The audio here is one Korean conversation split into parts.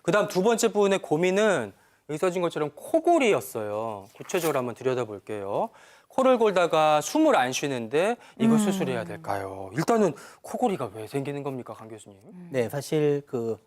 그다음 두 번째 분의 고민은 여기 써진 것처럼 코골이였어요. 구체적으로 한번 들여다볼게요. 코를 골다가 숨을 안 쉬는데 이거 수술해야 될까요? 일단은 코골이가 왜 생기는 겁니까, 강 교수님? 네, 사실 그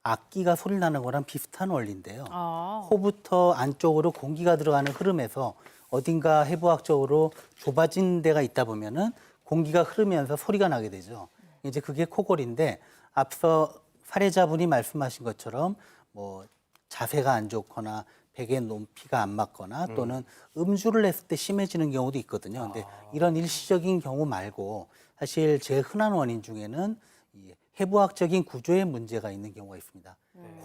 악기가 소리 나는 거랑 비슷한 원리인데요. 아. 코부터 안쪽으로 공기가 들어가는 흐름에서 어딘가 해부학적으로 좁아진 데가 있다 보면은 공기가 흐르면서 소리가 나게 되죠. 이제 그게 코골인데 앞서 사례자분이 말씀하신 것처럼 뭐 자세가 안 좋거나 베개 높이가 안 맞거나 또는 음주를 했을 때 심해지는 경우도 있거든요. 근데 이런 일시적인 경우 말고 사실 제일 흔한 원인 중에는 이 해부학적인 구조에 문제가 있는 경우가 있습니다.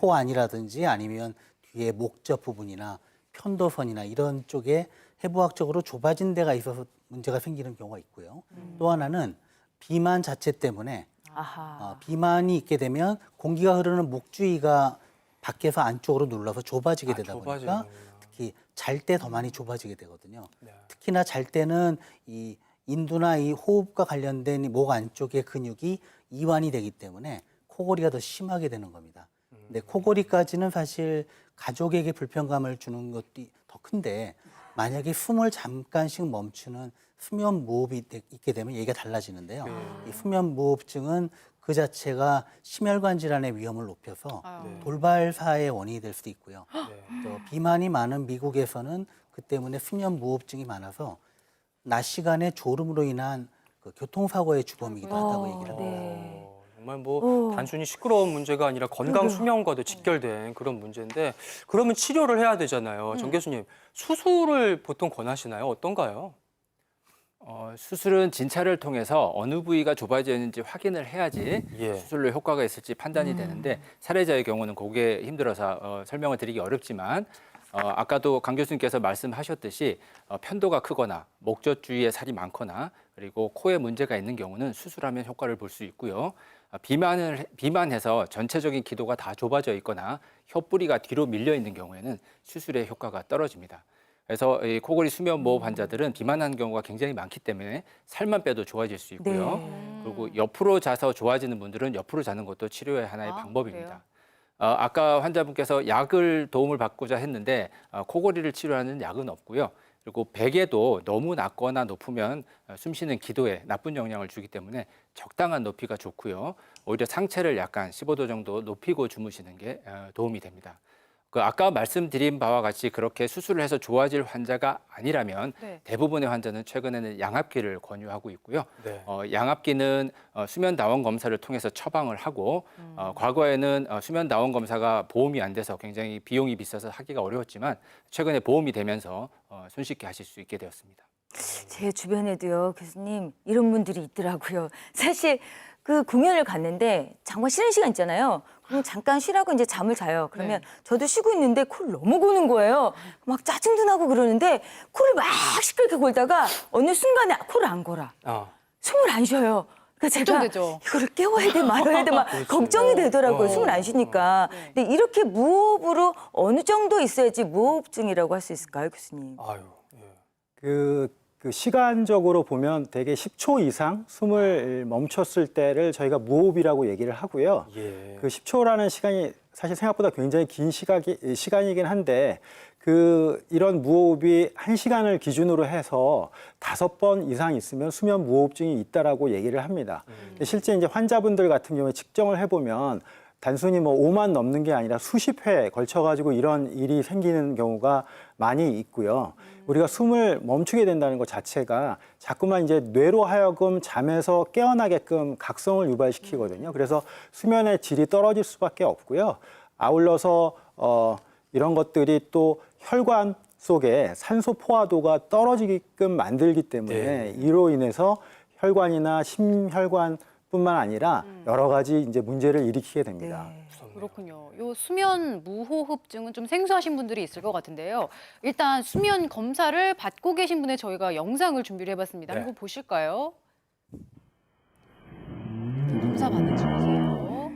코 안이라든지 아니면 뒤에 목젖 부분이나 편도선이나 이런 쪽에 해부학적으로 좁아진 데가 있어서 문제가 생기는 경우가 있고요. 또 하나는 비만 자체 때문에 아하. 비만이 있게 되면 공기가 흐르는 목 주위가 밖에서 안쪽으로 눌러서 좁아지게 되다 보니까 좁아지는구나. 특히 잘 때 더 많이 좁아지게 되거든요. 네. 특히나 잘 때는 이 인두나 이 호흡과 관련된 이 목 안쪽의 근육이 이완이 되기 때문에 코골이가 더 심하게 되는 겁니다. 근데 코골이까지는 사실 가족에게 불편감을 주는 것도 더 큰데 만약에 숨을 잠깐씩 멈추는 수면 무호흡이 있게 되면 얘기가 달라지는데요. 이 수면 무호흡증은 그 자체가 심혈관 질환의 위험을 높여서 아유. 돌발사의 원인이 될 수도 있고요. 네. 또 비만이 많은 미국에서는 그 때문에 수면 무호흡증이 많아서 낮 시간에 졸음으로 인한 그 교통사고의 주범이기도 하다고 얘기를 합니다. 네. 정말 뭐 단순히 시끄러운 문제가 아니라 건강 수명과도 직결된 그런 문제인데 그러면 치료를 해야 되잖아요. 정 교수님, 수술을 보통 권하시나요? 어떤가요? 수술은 진찰을 통해서 어느 부위가 좁아져 있는지 확인을 해야지 예. 수술로 효과가 있을지 판단이 되는데 사례자의 경우는 그게 힘들어서 설명을 드리기 어렵지만 아까도 강 교수님께서 말씀하셨듯이 편도가 크거나 목젖 주위에 살이 많거나 그리고 코에 문제가 있는 경우는 수술하면 효과를 볼 수 있고요. 비만해서 전체적인 기도가 다 좁아져 있거나 혀뿌리가 뒤로 밀려 있는 경우에는 수술의 효과가 떨어집니다. 그래서 이 코골이 수면 무호흡 환자들은 비만한 경우가 굉장히 많기 때문에 살만 빼도 좋아질 수 있고요. 네. 그리고 옆으로 자서 좋아지는 분들은 옆으로 자는 것도 치료의 하나의 아, 방법입니다. 아까 환자분께서 약을 도움을 받고자 했는데 코골이를 치료하는 약은 없고요. 그리고 베개도 너무 낮거나 높으면 숨 쉬는 기도에 나쁜 영향을 주기 때문에 적당한 높이가 좋고요. 오히려 상체를 약간 15도 정도 높이고 주무시는 게 도움이 됩니다. 그 아까 말씀드린 바와 같이 그렇게 수술을 해서 좋아질 환자가 아니라면 네. 대부분의 환자는 최근에는 양압기를 권유하고 있고요. 네. 양압기는 수면 다원 검사를 통해서 처방을 하고 과거에는 수면 다원 검사가 보험이 안 돼서 굉장히 비용이 비싸서 하기가 어려웠지만 최근에 보험이 되면서 손쉽게 하실 수 있게 되었습니다. 제 주변에도요, 교수님, 이런 분들이 있더라고요. 사실 그 공연을 갔는데 정말 쉬는 시간 있잖아요. 그럼 잠깐 쉬라고 이제 잠을 자요. 그러면 저도 쉬고 있는데 코를 너무 고는 거예요. 막 짜증도 나고 그러는데 코를 막 시끄럽게 골다가 어느 순간에 코를 안 골아. 숨을 안 쉬어요. 그러니까 제가 걱정되죠. 이거를 깨워야 돼 말아야 돼 막 걱정이 되더라고요. 숨을 안 쉬니까. 근데 이렇게 무호흡으로 어느 정도 있어야지 무호흡증이라고 할 수 있을까요, 교수님? 아유, 예. 그 시간적으로 보면 대개 10초 이상 숨을 멈췄을 때를 저희가 무호흡이라고 얘기를 하고요. 예. 그 10초라는 시간이 사실 생각보다 굉장히 긴 시간이긴 한데 이런 무호흡이 1시간을 기준으로 해서 5번 이상 있으면 수면 무호흡증이 있다라고 얘기를 합니다. 근데 실제 이제 환자분들 같은 경우에 측정을 해보면 단순히 뭐 5만 넘는 게 아니라 수십 회 걸쳐가지고 이런 일이 생기는 경우가 많이 있고요. 우리가 숨을 멈추게 된다는 것 자체가 자꾸만 이제 뇌로 하여금 잠에서 깨어나게끔 각성을 유발시키거든요. 그래서 수면의 질이 떨어질 수밖에 없고요. 아울러서 이런 것들이 또 혈관 속에 산소 포화도가 떨어지게끔 만들기 때문에 이로 인해서 혈관이나 심혈관뿐만 아니라 여러 가지 이제 문제를 일으키게 됩니다. 그렇군요. 요 수면 무호흡증은 좀 생소하신 분들이 있을 것 같은데요. 일단 수면 검사를 받고 계신 분의 저희가 영상을 준비를 해봤습니다. 네. 한번 보실까요? 검사 받는 중이세요.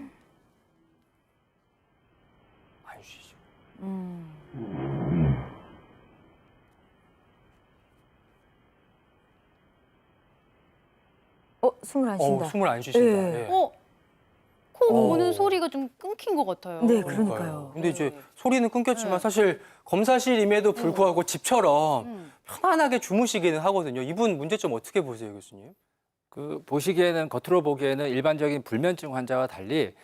안 쉬죠. 숨을 안 쉰다. 숨을 안 쉬신다. 예. 예. 코 오는 소리가 좀 끊긴 것 같아요. 네, 그러니까요. 근데 이제 소리는 끊겼지만 사실 검사실임에도 불구하고 집처럼 편안하게 주무시기는 하거든요. 이분 문제점 어떻게 보세요, 교수님? 그 보시기에는 겉으로 보기에는 일반적인 불면증 환자와 달리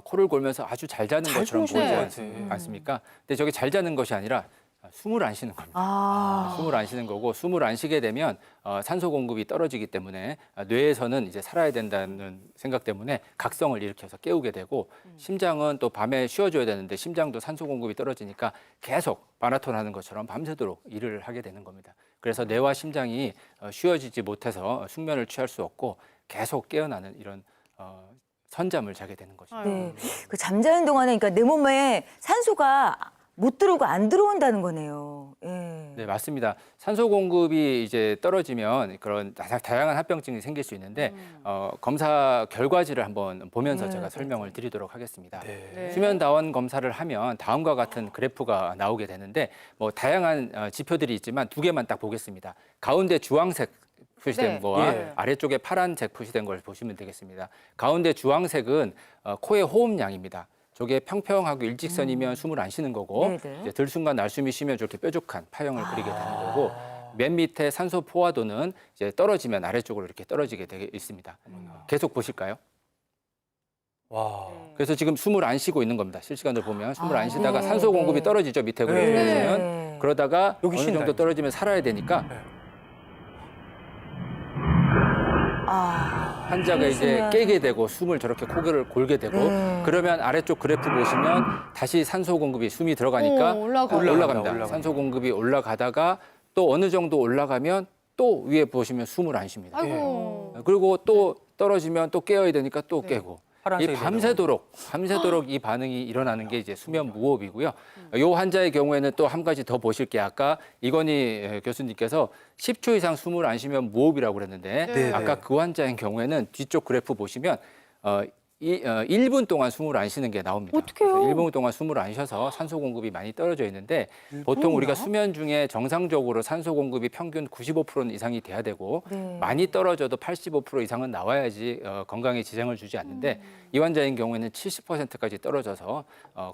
코를 골면서 아주 잘 자는 잘 것처럼 주무시는 보이지 것 같아. 않습니까? 근데 저게 잘 자는 것이 아니라 숨을 안 쉬는 겁니다. 아. 숨을 안 쉬는 거고 숨을 안 쉬게 되면 산소 공급이 떨어지기 때문에 뇌에서는 이제 살아야 된다는 생각 때문에 각성을 일으켜서 깨우게 되고 심장은 또 밤에 쉬어줘야 되는데 심장도 산소 공급이 떨어지니까 계속 마라톤 하는 것처럼 밤새도록 일을 하게 되는 겁니다. 그래서 뇌와 심장이 쉬어지지 못해서 숙면을 취할 수 없고 계속 깨어나는 이런 선잠을 자게 되는 것입니다. 네. 그 잠자는 동안에 그러니까 내 몸에 산소가 못 들어오고 안 들어온다는 거네요. 예. 네, 맞습니다. 산소 공급이 이제 떨어지면 그런 다양한 합병증이 생길 수 있는데 검사 결과지를 한번 보면서 네, 제가 설명을 드리도록 하겠습니다. 네. 수면 다원 검사를 하면 다음과 같은 그래프가 나오게 되는데 뭐 다양한 지표들이 있지만 두 개만 딱 보겠습니다. 가운데 주황색 표시된 네. 거와 예. 아래쪽에 파란색 표시된 걸 보시면 되겠습니다. 가운데 주황색은 코의 호흡량입니다. 저게 평평하고 일직선이면 숨을 안 쉬는 거고 네네. 이제 들숨과 날숨이 쉬면 저렇게 뾰족한 파형을 그리게 되는 거고 맨 밑에 산소 포화도는 이제 떨어지면 아래쪽으로 이렇게 떨어지게 되어 있습니다. 계속 보실까요? 와. 그래서 지금 숨을 안 쉬고 있는 겁니다. 실시간으로 보면 숨을 안 쉬다가 네, 산소 공급이 네. 떨어지죠. 밑에 그래프 네. 보시면 네. 그러다가 여기 어느 쉰다, 정도 이제. 떨어지면 살아야 되니까 아. 환자가 이제 숨으면- 깨게 되고 숨을 저렇게 코를 골게 되고 네. 그러면 아래쪽 그래프 보시면 다시 산소 공급이 숨이 들어가니까 올라가요. 올라갑니다. 산소 공급이 올라가다가 또 어느 정도 올라가면 또 위에 보시면 숨을 안 쉬입니다. 아이고. 그리고 또 떨어지면 또 깨어야 되니까 또 깨고 이 파란색이 밤새도록 이 반응이 일어나는 게 이제 수면 무호흡이고요. 이 환자의 경우에는 또 한 가지 더 보실 게 아까 이건희 교수님께서 10초 이상 숨을 안 쉬면 무호흡이라고 그랬는데 네. 아까 그 환자의 경우에는 뒤쪽 그래프 보시면 1분 동안 숨을 안 쉬는 게 나옵니다. 어떡해요? 그래서 1분 동안 숨을 안 쉬어서 산소 공급이 많이 떨어져 있는데 보통 우리가 수면 중에 정상적으로 산소 공급이 평균 95% 이상이 돼야 되고 네. 많이 떨어져도 85% 이상은 나와야지 건강에 지장을 주지 않는데 이 환자인 경우에는 70%까지 떨어져서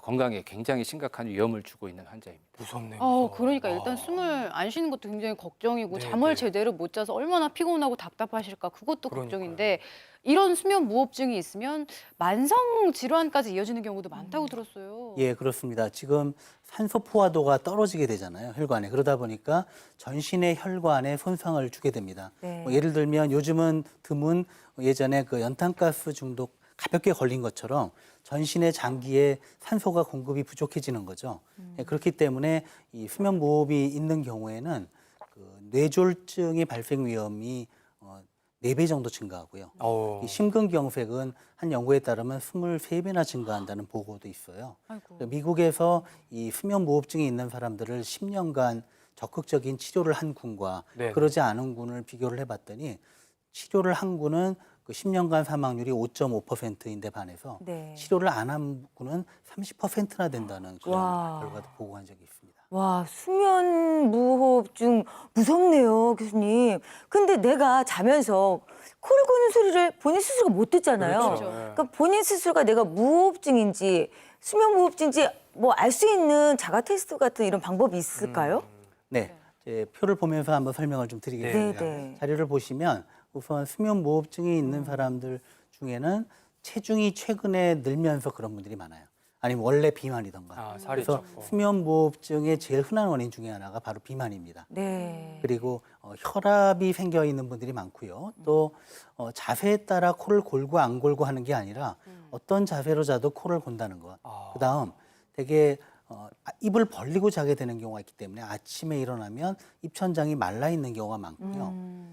건강에 굉장히 심각한 위험을 주고 있는 환자입니다. 무섭네요. 그러니까 일단 숨을 안 쉬는 것도 굉장히 걱정이고 네, 잠을 네. 제대로 못 자서 얼마나 피곤하고 답답하실까 그것도 그러니까요. 걱정인데 이런 수면 무호흡증이 있으면 만성 질환까지 이어지는 경우도 많다고 들었어요. 예, 그렇습니다. 지금 산소 포화도가 떨어지게 되잖아요, 혈관에. 그러다 보니까 전신의 혈관에 손상을 주게 됩니다. 네. 뭐 예를 들면 요즘은 드문 예전에 그 연탄가스 중독 가볍게 걸린 것처럼 전신의 장기에 산소가 공급이 부족해지는 거죠. 예, 그렇기 때문에 이 수면 무호흡이 있는 경우에는 그 뇌졸중의 발생 위험이 4배 정도 증가하고요. 어. 이 심근경색은 한 연구에 따르면 23배나 증가한다는 보고도 있어요. 아이고. 미국에서 이 수면무호흡증이 있는 사람들을 10년간 적극적인 치료를 한 군과 네. 그러지 않은 군을 비교를 해봤더니 치료를 한 군은 그 10년간 사망률이 5.5%인데 반해서 네. 치료를 안 한 군은 30%나 된다는 그런 와. 결과도 보고한 적이 있습니다. 와, 수면 무호흡증 무섭네요, 교수님. 근데 내가 자면서 코를 고는 소리를 본인 스스로가 못 듣잖아요. 그렇죠. 그러니까 본인 스스로가 내가 무호흡증인지 수면 무호흡증인지 뭐 알 수 있는 자가 테스트 같은 이런 방법이 있을까요? 네, 이제 표를 보면서 한번 설명을 좀 드리겠습니다. 네. 자료를 보시면 우선 수면무호흡증이 있는 사람들 중에는 체중이 최근에 늘면서 그런 분들이 많아요. 아니면 원래 비만이던가. 아, 살이 그래서 쪘고. 수면무호흡증의 제일 흔한 원인 중에 하나가 바로 비만입니다. 네. 그리고 혈압이 생겨 있는 분들이 많고요. 또 자세에 따라 코를 골고 안 골고 하는 게 아니라 어떤 자세로 자도 코를 곤다는 것. 아. 그다음 되게 입을 벌리고 자게 되는 경우가 있기 때문에 아침에 일어나면 입천장이 말라 있는 경우가 많고요.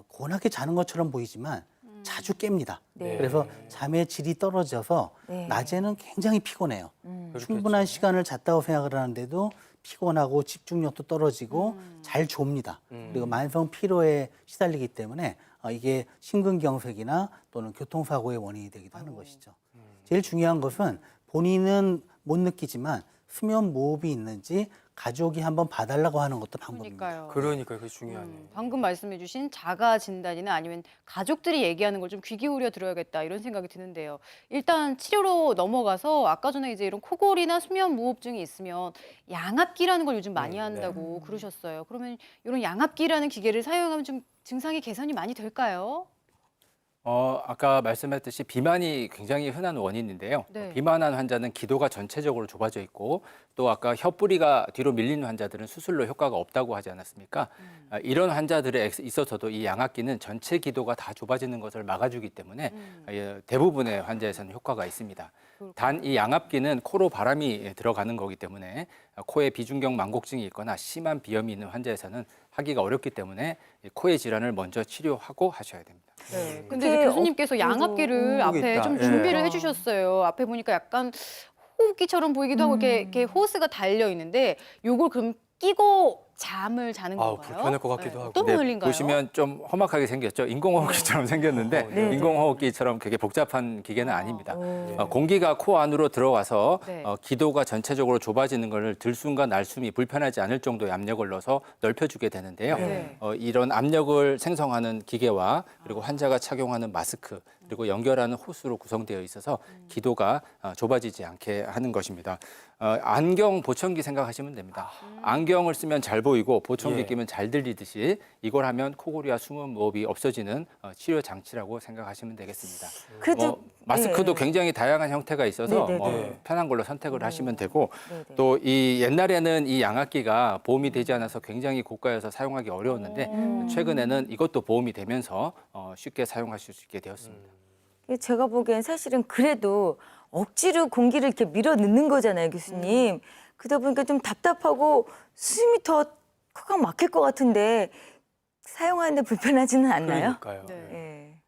고운하게 자는 것처럼 보이지만 자주 깹니다. 네. 그래서 잠의 질이 떨어져서 네. 낮에는 굉장히 피곤해요. 그렇겠죠. 충분한 시간을 잤다고 생각을 하는데도 피곤하고 집중력도 떨어지고 잘 졸립니다. 그리고 만성 피로에 시달리기 때문에 이게 심근경색이나 또는 교통사고의 원인이 되기도 하는 것이죠. 제일 중요한 것은 본인은 못 느끼지만 수면 무호흡이 있는지 가족이 한번 봐달라고 하는 것도 방법입니다. 그러니까요. 그러니까 그게 중요하네요. 방금 말씀해주신 자가 진단이나 아니면 가족들이 얘기하는 걸 좀 귀 기울여 들어야겠다 이런 생각이 드는데요. 일단 치료로 넘어가서 아까 전에 이제 이런 코골이나 수면 무호흡증이 있으면 양압기라는 걸 요즘 많이 한다고 그러셨어요. 그러면 이런 양압기라는 기계를 사용하면 좀 증상이 개선이 많이 될까요? 아까 말씀했듯이 비만이 굉장히 흔한 원인인데요. 네. 비만한 환자는 기도가 전체적으로 좁아져 있고 또 아까 혀뿌리가 뒤로 밀리는 환자들은 수술로 효과가 없다고 하지 않았습니까? 이런 환자들에 있어서도 이 양압기는 전체 기도가 다 좁아지는 것을 막아주기 때문에 대부분의 환자에서는 효과가 있습니다. 단 이 양압기는 코로 바람이 들어가는 거기 때문에 코에 비중격 망곡증이 있거나 심한 비염이 있는 환자에서는 하기가 어렵기 때문에 코의 질환을 먼저 치료하고 하셔야 됩니다. 네. 근데 이제 이게 교수님께서 양압기를 여기 앞에 있다. 좀 예. 준비를 해주셨어요. 앞에 보니까 약간 호흡기처럼 보이기도 하고 이렇게 호스가 달려 있는데 요걸 그럼 끼고 잠을 자는 아우, 건가요? 불편할 것 같기도 하고. 어떤 네, 원리인가요? 보시면 좀 험악하게 생겼죠. 인공호흡기처럼 생겼는데 네. 인공호흡기처럼 되게 복잡한 기계는 아닙니다. 오. 공기가 코 안으로 들어가서 네. 기도가 전체적으로 좁아지는 것을 들숨과 날숨이 불편하지 않을 정도의 압력을 넣어서 넓혀주게 되는데요. 네. 이런 압력을 생성하는 기계와 그리고 환자가 착용하는 마스크 그리고 연결하는 호스로 구성되어 있어서 기도가 좁아지지 않게 하는 것입니다. 안경 보청기 생각하시면 됩니다. 안경을 쓰면 잘 보이고 보청기 예. 끼면 잘 들리듯이 이걸 하면 코골이와 수면 무호흡이 없어지는 치료 장치라고 생각하시면 되겠습니다. 그래도 마스크도 네. 굉장히 다양한 형태가 있어서 네, 네, 네. 편한 걸로 선택을 하시면 되고 네, 네. 또 이 옛날에는 이 양압기가 보험이 되지 않아서 굉장히 고가여서 사용하기 어려웠는데 최근에는 이것도 보험이 되면서 쉽게 사용하실 수 있게 되었습니다. 제가 보기엔 사실은 그래도 억지로 공기를 이렇게 밀어 넣는 거잖아요, 교수님. 그러다 보니까 좀 답답하고 숨이 더 코가 막힐 것 같은데 사용하는데 불편하지는 않나요? 그러니까요. 네.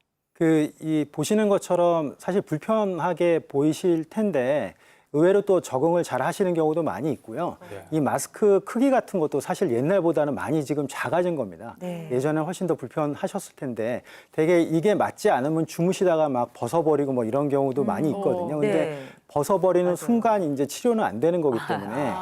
예. 이 보시는 것처럼 사실 불편하게 보이실 텐데 의외로 또 적응을 잘 하시는 경우도 많이 있고요. 네. 이 마스크 크기 같은 것도 사실 옛날보다는 많이 지금 작아진 겁니다. 네. 예전에 훨씬 더 불편하셨을 텐데 되게 이게 맞지 않으면 주무시다가 막 벗어버리고 뭐 이런 경우도 많이 있거든요. 근데 네. 벗어버리는 순간 이제 치료는 안 되는 거기 때문에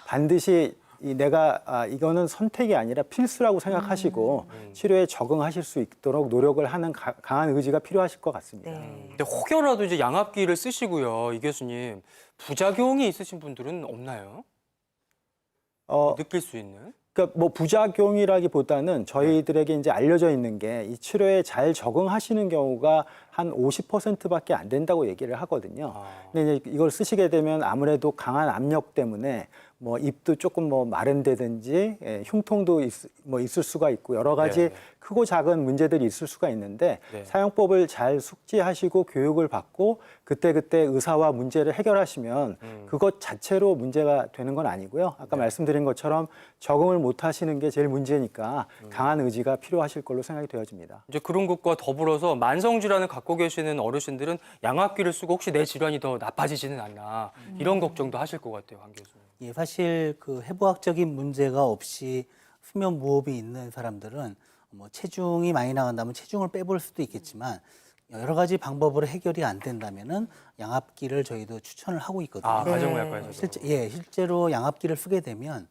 반드시 이거는 선택이 아니라 필수라고 생각하시고 치료에 적응하실 수 있도록 노력을 하는 강한 의지가 필요하실 것 같습니다. 네. 근데 혹여라도 이제 양압기를 쓰시고요, 이 교수님 부작용이 있으신 분들은 없나요? 느낄 수 있는? 그러니까 뭐 부작용이라기보다는 저희들에게 이제 알려져 있는 게 이 치료에 잘 적응하시는 경우가 한 50%밖에 안 된다고 얘기를 하거든요. 근데 이제 이걸 쓰시게 되면 아무래도 강한 압력 때문에 뭐 입도 조금 뭐 마른다든지 흉통도 있을 수가 있고 여러 가지 네. 크고 작은 문제들이 있을 수가 있는데 네. 사용법을 잘 숙지하시고 교육을 받고 그때그때 의사와 문제를 해결하시면 그것 자체로 문제가 되는 건 아니고요. 아까 말씀드린 것처럼 적응을 못 하시는 게 제일 문제니까 강한 의지가 필요하실 걸로 생각이 되어집니다. 이제 그런 것과 더불어서 만성 질환을 갖고 계시는 어르신들은 양압기를 쓰고 혹시 내 질환이 더 나빠지지는 않나 이런 걱정도 하실 것 같아요, 황 교수님. 예, 사실 그 해부학적인 문제가 없이 수면 무호흡이 있는 사람들은 뭐 체중이 많이 나간다면 체중을 빼볼 수도 있겠지만 여러 가지 방법으로 해결이 안 된다면은 양압기를 저희도 추천을 하고 있거든요. 가정의학과에서도. 실제로 양압기를 쓰게 되면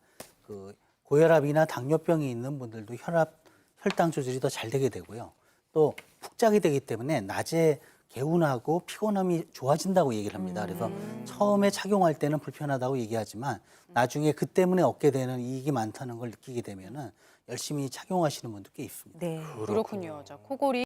그 고혈압이나 당뇨병이 있는 분들도 혈당 조절이 더 잘 되게 되고요. 또 푹 자게 되기 때문에 낮에 개운하고 피곤함이 좋아진다고 얘기를 합니다. 그래서 처음에 착용할 때는 불편하다고 얘기하지만 나중에 그 때문에 얻게 되는 이익이 많다는 걸 느끼게 되면은 열심히 착용하시는 분도 꽤 있습니다. 네. 그렇군요. 자, 코골이